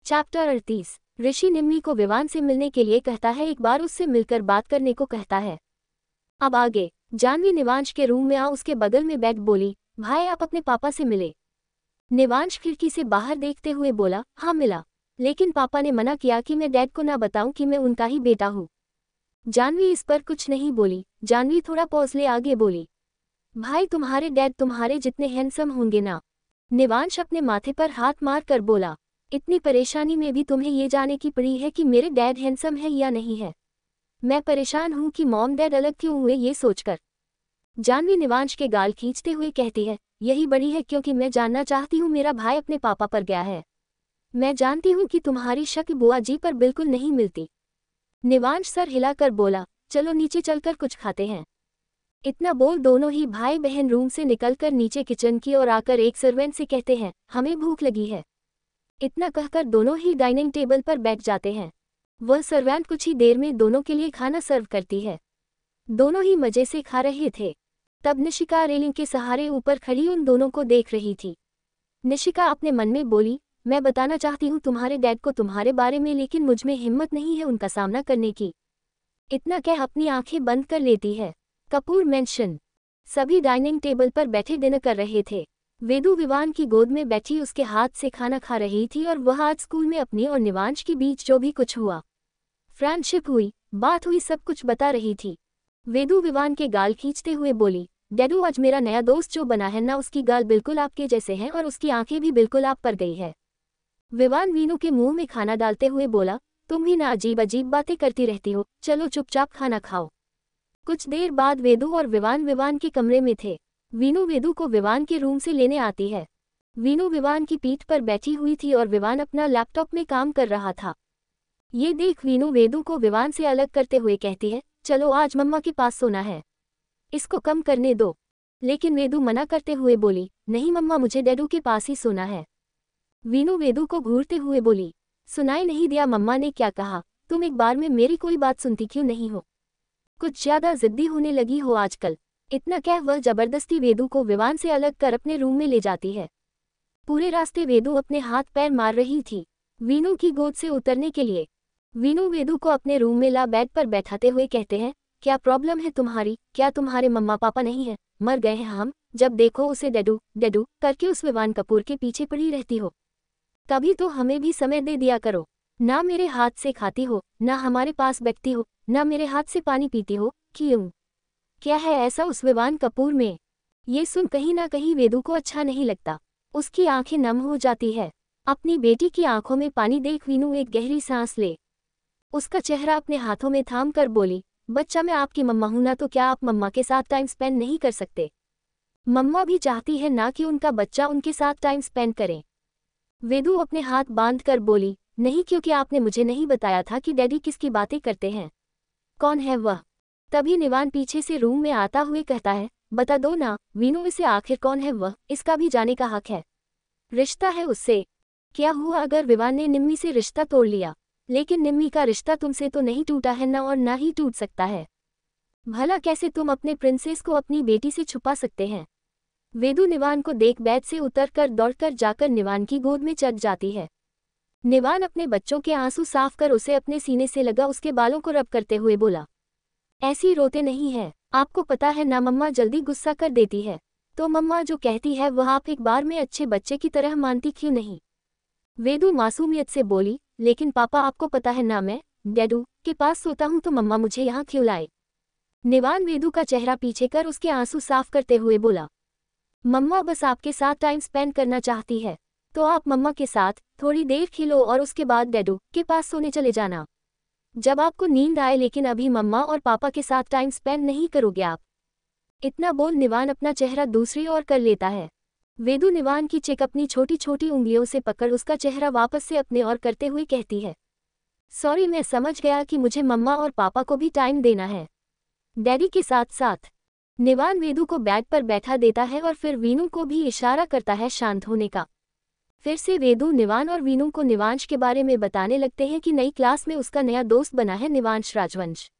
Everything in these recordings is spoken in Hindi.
चैप्टर 38। ऋषि निम्मी को विवान से मिलने के लिए कहता है, एक बार उससे मिलकर बात करने को कहता है। अब आगे जानवी निवांश के रूम में आ उसके बगल में बैठ बोली, भाई आप अपने पापा से मिले? निवांश खिड़की से बाहर देखते हुए बोला, हाँ मिला, लेकिन पापा ने मना किया कि मैं डैड को ना बताऊं कि मैं उनका ही बेटा हूँ। जानवी इस पर कुछ नहीं बोली। जानवी थोड़ा पॉज ले आगे बोली, भाई तुम्हारे डैड तुम्हारे जितने हैंडसम होंगे ना? निवांश अपने माथे पर हाथ मार कर बोला, इतनी परेशानी में भी तुम्हें ये जाने की पड़ी है कि मेरे डैड हैंडसम है या नहीं है? मैं परेशान हूँ कि मॉम डैड अलग क्यों हुए ये सोचकर। जानवी निवांश के गाल खींचते हुए कहती है, यही बड़ी है क्योंकि मैं जानना चाहती हूँ मेरा भाई अपने पापा पर गया है। मैं जानती हूँ कि तुम्हारी शक बुआ जी पर बिल्कुल नहीं मिलती। निवांश सर हिलाकर बोला, चलो नीचे चलकर कुछ खाते हैं। इतना बोल दोनों ही भाई बहन रूम से निकलकर नीचे किचन की ओर आकर एक सर्वेंट से कहते हैं, हमें भूख लगी है। इतना कहकर दोनों ही डाइनिंग टेबल पर बैठ जाते हैं। वह सर्वेंट कुछ ही देर में दोनों के लिए खाना सर्व करती है। दोनों ही मजे से खा रहे थे। तब निशिका रेलिंग के सहारे ऊपर खड़ी उन दोनों को देख रही थी। निशिका अपने मन में बोली, मैं बताना चाहती हूँ तुम्हारे डैड को तुम्हारे बारे में, लेकिन मुझमें हिम्मत नहीं है उनका सामना करने की। इतना कह अपनी आंखें बंद कर लेती है। कपूर मेंशन। सभी डाइनिंग टेबल पर बैठे डिनर कर रहे थे। वेदू विवान की गोद में बैठी उसके हाथ से खाना खा रही थी और वह आज स्कूल में अपनी और निवांश के बीच जो भी कुछ हुआ, फ्रेंडशिप हुई, बात हुई, सब कुछ बता रही थी। वेदू विवान के गाल खींचते हुए बोली, डैडू आज मेरा नया दोस्त जो बना है ना, उसकी गाल बिल्कुल आपके जैसे हैं और उसकी आंखें भी बिल्कुल आप पर गई है। विवान वीनू के मुंह में खाना डालते हुए बोला, तुम भी ना अजीब अजीब बातें करती रहती हो, चलो चुपचाप खाना खाओ। कुछ देर बाद वेदू और विवान के कमरे में थे। वीनू वेदू को विवान के रूम से लेने आती है। वीनू विवान की पीठ पर बैठी हुई थी और विवान अपना लैपटॉप में काम कर रहा था। ये देख वीनू वेदू को विवान से अलग करते हुए कहती है, चलो आज मम्मा के पास सोना है, इसको कम करने दो। लेकिन वेदू मना करते हुए बोली, नहीं मम्मा, मुझे डैडू के पास ही सोना है। वीनू वेदू को घूरते हुए बोली, सुनाई नहीं दिया मम्मा ने क्या कहा? तुम एक बार में मेरी कोई बात सुनती क्यों नहीं हो? कुछ ज्यादा जिद्दी होने लगी हो आजकल। इतना कह वह जबरदस्ती वेदू को विवान से अलग कर अपने रूम में ले जाती है। पूरे रास्ते वेदू अपने हाथ पैर मार रही थी वीनू की गोद से उतरने के लिए। वीनू वेदू को अपने रूम में ला बेड पर बैठाते हुए कहते हैं, क्या प्रॉब्लम है तुम्हारी? क्या तुम्हारे मम्मा पापा नहीं है? मर गए हैं हम। जब देखो उसे डैडू डैडू करके उस विवान कपूर के पीछे पड़ी रहती हो। कभी तो हमें भी समय दे दिया करो। ना मेरे हाथ से खाती हो, ना हमारे पास बैठती हो, ना मेरे हाथ से पानी पीती हो। क्यों? क्या है ऐसा उस विवान कपूर में? ये सुन कहीं ना कहीं वेदू को अच्छा नहीं लगता। उसकी आंखें नम हो जाती है। अपनी बेटी की आंखों में पानी देख वीनू एक गहरी सांस ले उसका चेहरा अपने हाथों में थाम कर बोली, बच्चा मैं आपकी मम्मा हूं ना, तो क्या आप मम्मा के साथ टाइम स्पेंड नहीं कर सकते? मम्मा भी चाहती है ना कि उनका बच्चा उनके साथ टाइम स्पेंड करे। वेदू अपने हाथ बांध कर बोली, नहीं, क्योंकि आपने मुझे नहीं बताया था कि डैडी किसकी बातें करते हैं। कौन है वह? तभी निवान पीछे से रूम में आता हुए कहता है, बता दो ना वीनू, इसे आखिर कौन है वह? इसका भी जाने का हक है। रिश्ता है उससे। क्या हुआ अगर विवान ने निम्मी से रिश्ता तोड़ लिया? लेकिन निम्मी का रिश्ता तुमसे तो नहीं टूटा है ना, और ना ही टूट सकता है। भला कैसे तुम अपने प्रिंसेस को अपनी बेटी से छुपा सकते हैं? वेदू निवान को देख बेड से उतरकर दौड़कर जाकर निवान की गोद में चढ़ जाती है। निवान अपने बच्चों के आंसू साफ कर उसे अपने सीने से लगा उसके बालों को रब करते हुए बोला, ऐसी रोते नहीं है, आपको पता है ना मम्मा जल्दी गुस्सा कर देती है। तो मम्मा जो कहती है वह आप एक बार में अच्छे बच्चे की तरह मानती क्यों नहीं? वेदू मासूमियत से बोली, लेकिन पापा आपको पता है ना मैं डैडू के पास सोता हूँ, तो मम्मा मुझे यहाँ क्यों लाए? निवान वेदू का चेहरा पीछे कर उसके आंसू साफ करते हुए बोला, मम्मा बस आपके साथ टाइम स्पेंड करना चाहती है, तो आप मम्मा के साथ थोड़ी देर खेलो और उसके बाद डैडू के पास सोने चले जाना जब आपको नींद आए, लेकिन अभी मम्मा और पापा के साथ टाइम स्पेंड नहीं करोगे आप। इतना बोल निवान अपना चेहरा दूसरी ओर कर लेता है। वेदू निवान की चिक अपनी छोटी छोटी उंगलियों से पकड़ उसका चेहरा वापस से अपने ओर करते हुए कहती है, सॉरी, मैं समझ गया कि मुझे मम्मा और पापा को भी टाइम देना है, डैडी के साथ साथ। निवान वेदू को बेड पर बैठा देता है और फिर वीनू को भी इशारा करता है शांत होने का। फिर से वेदू निवान और वीनू को निवांश के बारे में बताने लगते हैं कि नई क्लास में उसका नया दोस्त बना है निवांश राजवंश।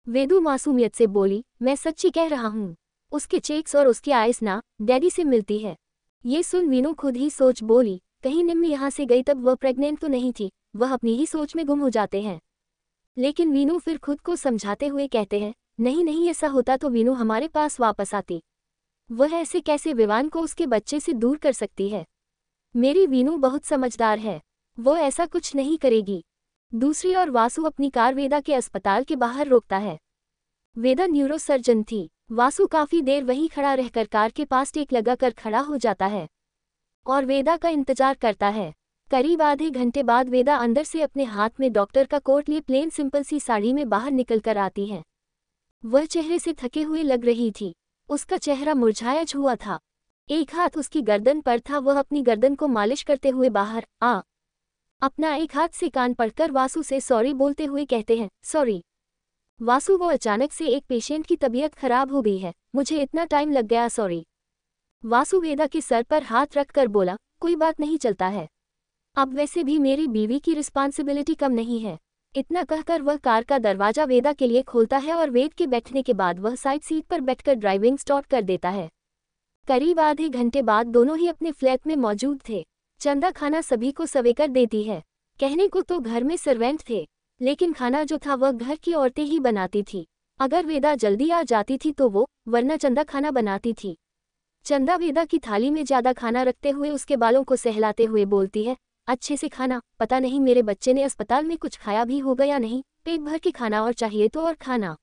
वेदू मासूमियत से बोली, मैं सच्ची कह रहा हूँ, उसके चेक्स और उसकी आइस ना डैडी से मिलती है। ये सुन वीनू खुद ही सोच बोली, कहीं निम्मी यहाँ से गई तब वह प्रेग्नेंट तो नहीं थी। वह अपनी ही सोच में गुम हो जाते हैं। लेकिन वीनू फिर खुद को समझाते हुए कहते हैं, नहीं नहीं, ऐसा होता तो वीनू हमारे पास वापस आती। वह ऐसे कैसे विवान को उसके बच्चे से दूर कर सकती है। मेरी वीनू बहुत समझदार है, वो ऐसा कुछ नहीं करेगी। दूसरी ओर वासु अपनी कार वेदा के अस्पताल के बाहर रोकता है। वेदा न्यूरोसर्जन थी। वासु काफी देर वहीं खड़ा रहकर कार के पास टेक लगाकर खड़ा हो जाता है और वेदा का इंतजार करता है। करीब आधे घंटे बाद वेदा अंदर से अपने हाथ में डॉक्टर का कोट लिए प्लेन सिंपल सी साड़ी में बाहर निकल कर आती है। वह चेहरे से थके हुए लग रही थी। उसका चेहरा मुरझाया हुआ था। एक हाथ उसकी गर्दन पर था। वह अपनी गर्दन को मालिश करते हुए बाहर आ अपना एक हाथ से कान पकड़कर वासु से सॉरी बोलते हुए कहते हैं, सॉरी वासु, वो अचानक से एक पेशेंट की तबीयत खराब हो गई है, मुझे इतना टाइम लग गया, सॉरी। वासु वेदा के सर पर हाथ रखकर बोला, कोई बात नहीं, चलता है। अब वैसे भी मेरी बीवी की रिस्पॉन्सिबिलिटी कम नहीं है। इतना कहकर वह कार का दरवाजा वेदा के लिए खोलता है और वेद के बैठने के बाद वह साइड सीट पर बैठकर ड्राइविंग स्टार्ट कर देता है। करीब आधे घंटे बाद दोनों ही अपने फ्लैट में मौजूद थे। चंदा खाना सभी को सवेकर देती है। कहने को तो घर में सर्वेंट थे, लेकिन खाना जो था वह घर की औरतें ही बनाती थी। अगर वेदा जल्दी आ जाती थी तो वो, वरना चंदा खाना बनाती थी। चंदा वेदा की थाली में ज्यादा खाना रखते हुए उसके बालों को सहलाते हुए बोलती है, अच्छे से खाना, पता नहीं मेरे बच्चे ने अस्पताल में कुछ खाया भी होगा या नहीं, पेट भर के खाना और चाहिए तो और खाना।